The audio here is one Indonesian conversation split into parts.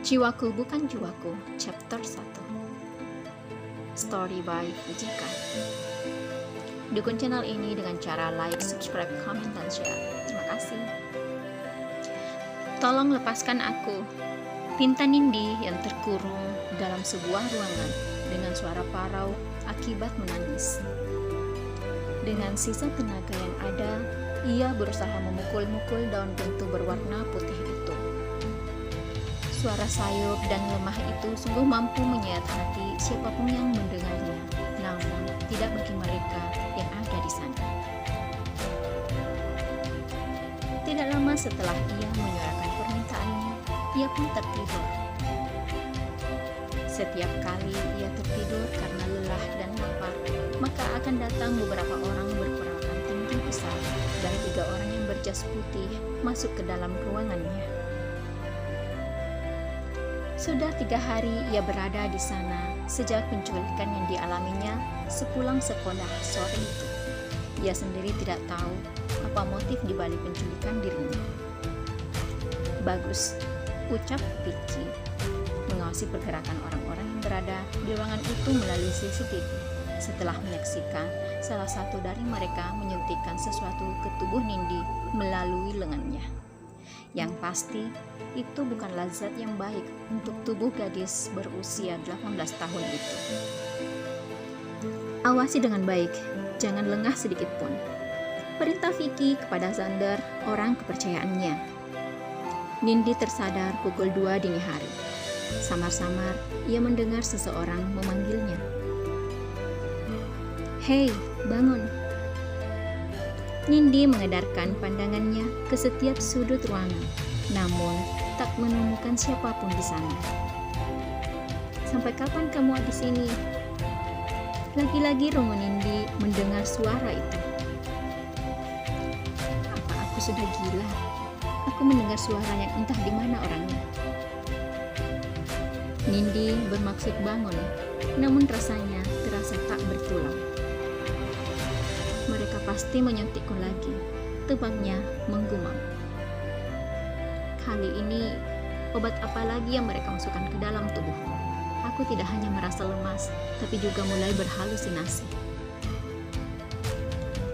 Jiwaku Bukan Jiwaku, Chapter 1. Story by Fujika. Dukung channel ini dengan cara like, subscribe, comment, dan share. Terima kasih. Tolong lepaskan aku, pinta Nindi yang terkurung dalam sebuah ruangan dengan suara parau akibat menangis. Dengan sisa tenaga yang ada, ia berusaha memukul-mukul daun pintu berwarna putih itu. Suara sayup dan lemah itu sungguh mampu menyayat hati siapapun yang mendengarnya, namun tidak bagi mereka yang ada di sana. Tidak lama setelah ia menyuarakan permintaannya, ia pun tertidur. Setiap kali ia tertidur karena lelah dan lapar, maka akan datang beberapa orang berperawakan tinggi besar dan 3 orang yang berjas putih masuk ke dalam ruangannya. Sudah 3 hari ia berada di sana sejak penculikan yang dialaminya sepulang sekolah sore itu. Ia sendiri tidak tahu apa motif dibalik penculikan dirinya. Bagus, ucap Vicky, mengawasi pergerakan orang-orang yang berada di ruangan itu melalui CCTV. Setelah menyaksikan salah satu dari mereka menyuntikkan sesuatu ke tubuh Nindi melalui lengannya. Yang pasti, itu bukanlah zat yang baik untuk tubuh gadis berusia 18 tahun itu. Awasi dengan baik, jangan lengah sedikit pun. Perintah Vicky kepada Xander, orang kepercayaannya. Nindi tersadar pukul 2 dini hari. Samar-samar, ia mendengar seseorang memanggilnya. Hei, bangun! Nindi mengedarkan pandangannya ke setiap sudut ruangan, namun tak menemukan siapapun di sana. Sampai kapan kamu di sini? Lagi-lagi rungu Nindi mendengar suara itu. Apa aku sudah gila? Aku mendengar suara yang entah di mana orangnya. Nindi bermaksud bangun, namun rasanya terasa tak bertulang. Mereka pasti menyuntikku lagi, tebaknya menggumam. Kali ini, obat apa lagi yang mereka masukkan ke dalam tubuhku? Aku tidak hanya merasa lemas, tapi juga mulai berhalusinasi.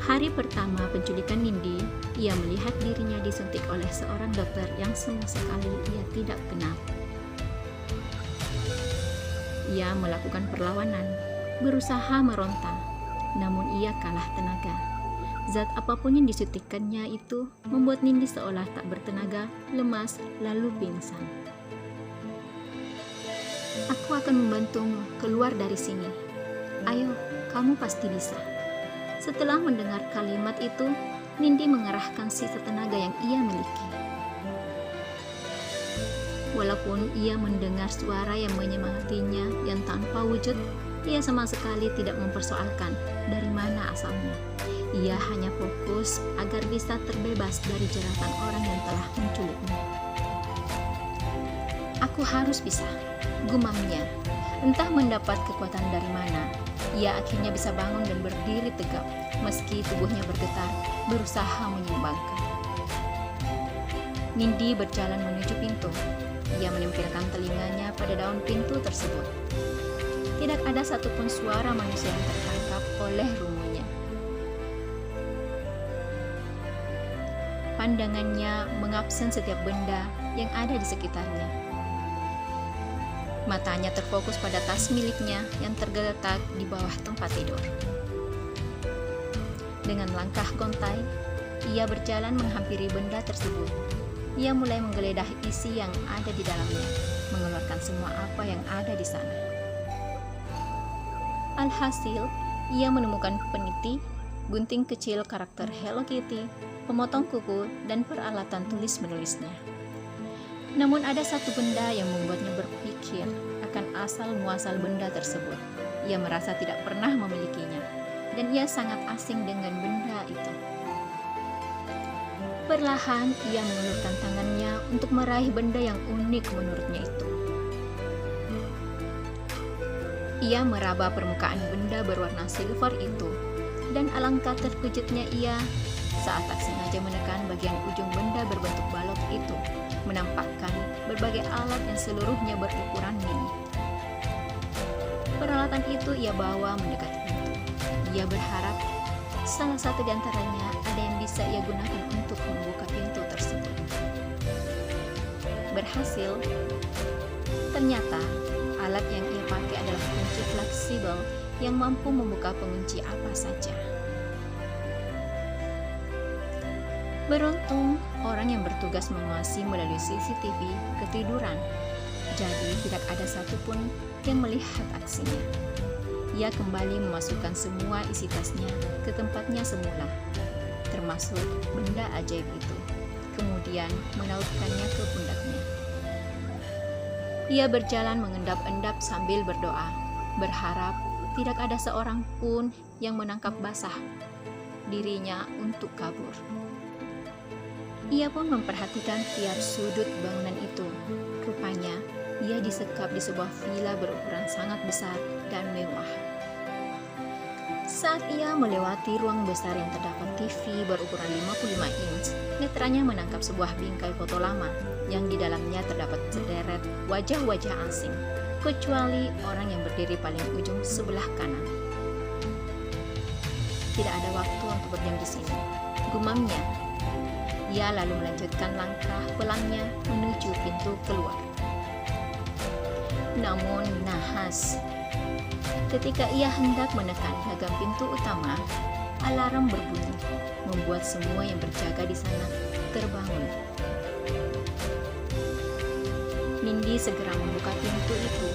Hari pertama penculikan Nindi, ia melihat dirinya disuntik oleh seorang dokter yang sama sekali ia tidak kenal. Ia melakukan perlawanan, berusaha meronta, namun ia kalah tenaga. Zat apapun yang disuntikkannya itu membuat Nindi seolah tak bertenaga, lemas, lalu pingsan. Aku akan membantumu keluar dari sini. Ayo, kamu pasti bisa. Setelah mendengar kalimat itu, Nindi mengerahkan sisa tenaga yang ia miliki. Walaupun ia mendengar suara yang menyemangatinya yang tanpa wujud, ia sama sekali tidak mempersoalkan dari mana asalnya. Ia hanya fokus agar bisa terbebas dari jeratan orang yang telah menculiknya. Aku harus bisa, gumamnya. Entah mendapat kekuatan dari mana, ia akhirnya bisa bangun dan berdiri tegap, meski tubuhnya bergetar, berusaha menyeimbangkan. Nindi berjalan menuju pintu. Ia menempelkan telinganya pada daun pintu tersebut. Tidak ada satupun suara manusia yang tertangkap oleh rungunya. Pandangannya mengabsen setiap benda yang ada di sekitarnya. Matanya terfokus pada tas miliknya yang tergeletak di bawah tempat tidur. Dengan langkah gontai, ia berjalan menghampiri benda tersebut. Ia mulai menggeledah isi yang ada di dalamnya, mengeluarkan semua apa yang ada di sana. Alhasil, ia menemukan peniti, gunting kecil karakter Hello Kitty, pemotong kuku, dan peralatan tulis-menulisnya. Namun ada satu benda yang membuatnya berpikir akan asal-muasal benda tersebut. Ia merasa tidak pernah memilikinya, dan ia sangat asing dengan benda itu. Perlahan, ia mengulurkan tangannya untuk meraih benda yang unik menurutnya itu. Ia meraba permukaan benda berwarna silver itu, dan alangkah terkejutnya ia saat tak sengaja menekan bagian ujung benda berbentuk balok itu, menampakkan berbagai alat yang seluruhnya berukuran mini. Peralatan itu ia bawa mendekati pintu. Ia berharap salah satu di antaranya ada yang bisa ia gunakan untuk membuka pintu tersebut. Berhasil. Ternyata alat yang ia pakai adalah kunci fleksibel yang mampu membuka pengunci apa saja. Beruntung, orang yang bertugas mengawasi melalui CCTV ketiduran, jadi tidak ada satupun yang melihat aksinya. Ia kembali memasukkan semua isi tasnya ke tempatnya semula, termasuk benda ajaib itu, kemudian menautkannya ke pundaknya. Ia berjalan mengendap-endap sambil berdoa, berharap tidak ada seorang pun yang menangkap basah dirinya untuk kabur. Ia pun memperhatikan tiap sudut bangunan itu. Rupanya, ia disekap di sebuah villa berukuran sangat besar dan mewah. Saat ia melewati ruang besar yang terdapat TV berukuran 55 inch, netranya menangkap sebuah bingkai foto lama yang di dalamnya terdapat sederet wajah-wajah asing, kecuali orang yang berdiri paling ujung sebelah kanan. Tidak ada waktu untuk berdiam di sini, gumamnya. Ia lalu melanjutkan langkah pelangnya menuju pintu keluar. Namun nahas, ketika ia hendak menekan gagang pintu utama, alarm berbunyi, membuat semua yang berjaga di sana terbangun. Nindi segera membuka pintu itu.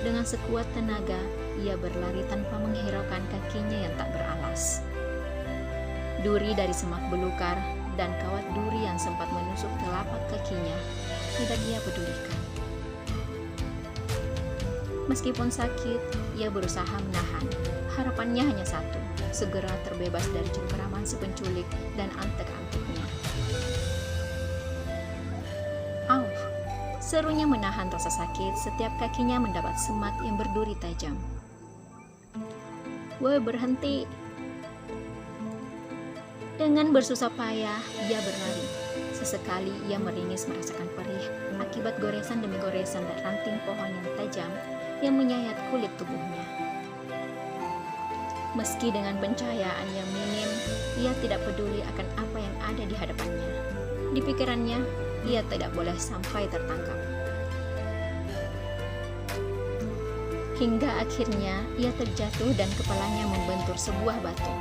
Dengan sekuat tenaga, ia berlari tanpa menghiraukan kakinya yang tak beralas. Duri dari semak belukar dan kawat duri yang sempat menusuk telapak kakinya tidak ia pedulikan. Meskipun sakit, ia berusaha menahan. Harapannya hanya satu, segera terbebas dari cengkeraman si penculik dan antek-anteknya. Auf! Serunya menahan rasa sakit setiap kakinya mendapat semak yang berduri tajam. Woi, berhenti! Dengan bersusah payah, ia berlari. Sesekali ia meringis merasakan perih akibat goresan demi goresan dan ranting pohon yang tajam yang menyayat kulit tubuhnya. Meski dengan pencahayaan yang minim, ia tidak peduli akan apa yang ada di hadapannya. Di pikirannya, ia tidak boleh sampai tertangkap. Hingga akhirnya ia terjatuh dan kepalanya membentur sebuah batu.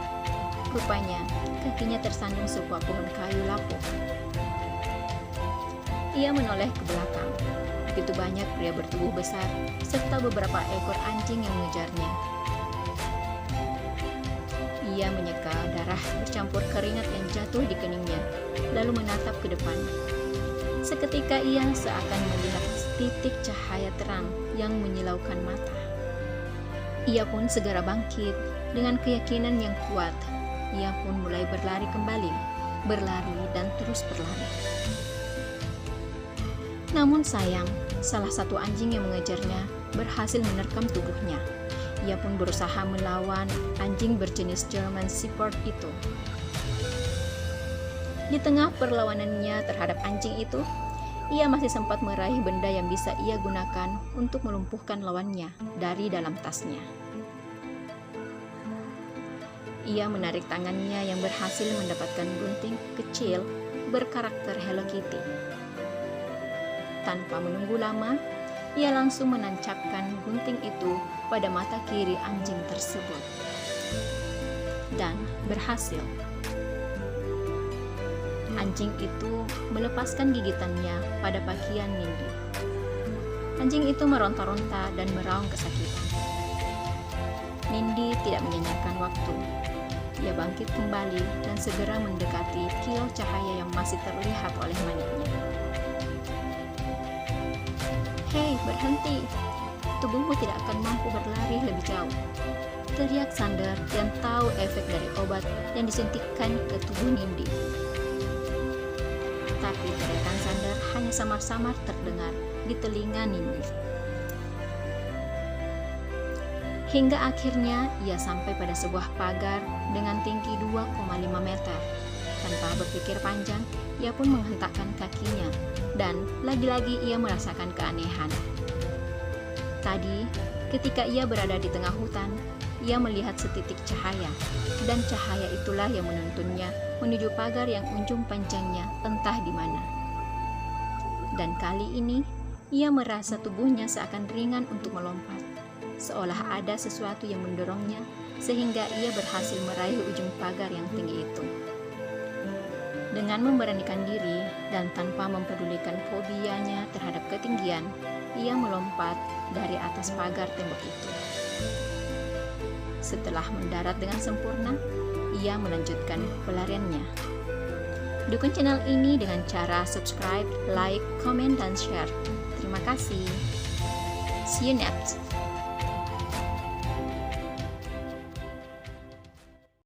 Rupanya, kakinya tersandung sebuah pohon kayu lapuk. Ia menoleh ke belakang. Begitu banyak pria bertubuh besar, serta beberapa ekor anjing yang mengejarnya. Ia menyeka darah bercampur keringat yang jatuh di keningnya, lalu menatap ke depan. Seketika ia seakan melihat titik cahaya terang yang menyilaukan mata. Ia pun segera bangkit dengan keyakinan yang kuat. Ia pun mulai berlari kembali, berlari dan terus berlari. Namun sayang, salah satu anjing yang mengejarnya berhasil menerkam tubuhnya. Ia pun berusaha melawan anjing berjenis German Shepherd itu. Di tengah perlawanannya terhadap anjing itu, ia masih sempat meraih benda yang bisa ia gunakan untuk melumpuhkan lawannya dari dalam tasnya. Ia menarik tangannya yang berhasil mendapatkan gunting kecil berkarakter Hello Kitty. Tanpa menunggu lama, ia langsung menancapkan gunting itu pada mata kiri anjing tersebut. Dan berhasil. Anjing itu melepaskan gigitannya pada pakaian Nindi. Anjing itu meronta-ronta dan meraung kesakitan. Nindi tidak menyanyikan waktu. Ia bangkit kembali dan segera mendekati kilau cahaya yang masih terlihat oleh maniknya. Hei, berhenti! Tubuhmu tidak akan mampu berlari lebih jauh. Teriak Sander yang tahu efek dari obat yang disuntikkan ke tubuh Nindi. Tapi teriakan Sander hanya samar-samar terdengar di telinga Nindi. Hingga akhirnya ia sampai pada sebuah pagar dengan tinggi 2,5 meter. Tanpa berpikir panjang, ia pun menghentakkan kakinya, dan lagi-lagi ia merasakan keanehan. Tadi, ketika ia berada di tengah hutan, ia melihat setitik cahaya, dan cahaya itulah yang menuntunnya menuju pagar yang ujung panjangnya entah di mana. Dan kali ini, ia merasa tubuhnya seakan ringan untuk melompat, seolah ada sesuatu yang mendorongnya sehingga ia berhasil meraih ujung pagar yang tinggi itu. Dengan memberanikan diri dan tanpa mempedulikan fobianya terhadap ketinggian, ia melompat dari atas pagar tembok itu. Setelah mendarat dengan sempurna, ia melanjutkan pelariannya. Dukung channel ini dengan cara subscribe, like, komen, dan share. Terima kasih. See you next.